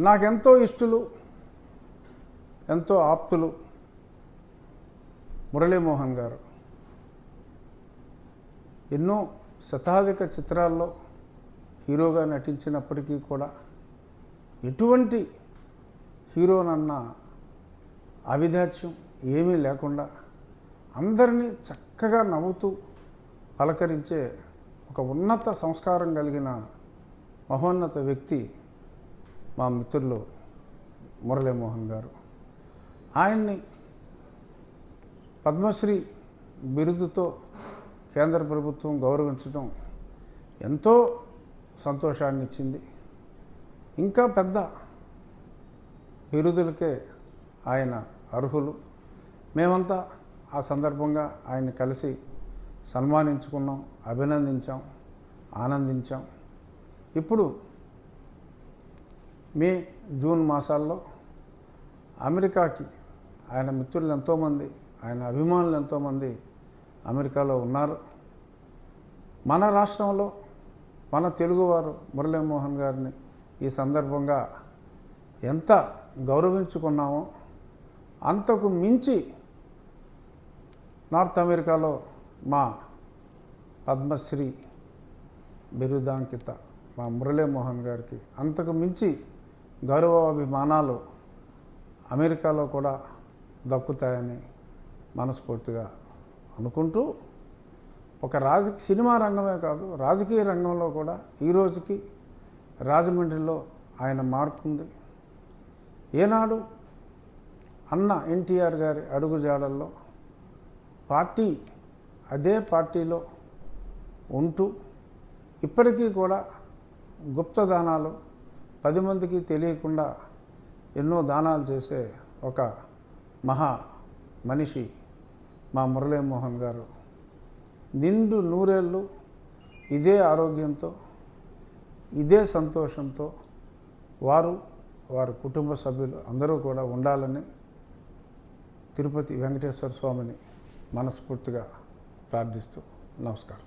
నాకెంతో ఇష్టలు, ఎంతో ఆప్తులు మురళీమోహన్ గారు. ఎన్నో శతాధిక చిత్రాల్లో హీరోగా నటించినప్పటికీ కూడా ఎటువంటి హీరోనన్న అవిధాత్యం ఏమీ లేకుండా అందరినీ చక్కగా నవ్వుతూ పలకరించే ఒక ఉన్నత సంస్కారం కలిగిన మహోన్నత వ్యక్తి మా మిత్రులు మురళీమోహన్ గారు. ఆయన్ని పద్మశ్రీ బిరుదుతో కేంద్ర ప్రభుత్వం గౌరవించడం ఎంతో సంతోషాన్ని ఇచ్చింది. ఇంకా పెద్ద బిరుదులకే ఆయన అర్హులు. మేమంతా ఆ సందర్భంగా ఆయన్ని కలిసి సన్మానించుకున్నాం, అభినందించాం, ఆనందించాం. ఇప్పుడు మే, జూన్ మాసాల్లో అమెరికాకి ఆయన మిత్రులు ఎంతోమంది, ఆయన అభిమానులు ఎంతోమంది అమెరికాలో ఉన్నారు. మన రాష్ట్రంలో మన తెలుగువారు మురళీమోహన్ గారిని ఈ సందర్భంగా ఎంత గౌరవించుకున్నామో అంతకు మించి నార్త్ అమెరికాలో మా పద్మశ్రీ బిరుదాంకిత మా మురళీమోహన్ గారికి అంతకు మించి గౌరవాభిమానాలు అమెరికాలో కూడా దక్కుతాయని మనస్ఫూర్తిగా అనుకుంటూ, ఒక సినిమా రంగమే కాదు, రాజకీయ రంగంలో కూడా ఈ రోజుకి రాజమండ్రిలో ఆయన మార్పు ఉంది. ఏనాడు అన్న ఎన్టీఆర్ గారి అడుగుజాడల్లో పార్టీ, అదే పార్టీలో ఉంటూ ఇప్పటికీ కూడా గుప్త దానాలు 10 మందికి తెలియకుండా ఎన్నో దానాలు చేసే ఒక మహా మనిషి మా మురళీమోహన్ గారు. నిండు నూరేళ్ళు ఇదే ఆరోగ్యంతో, ఇదే సంతోషంతో వారి కుటుంబ సభ్యులు అందరూ కూడా ఉండాలని తిరుపతి వెంకటేశ్వర స్వామిని మనస్ఫూర్తిగా ప్రార్థిస్తూ నమస్కారం.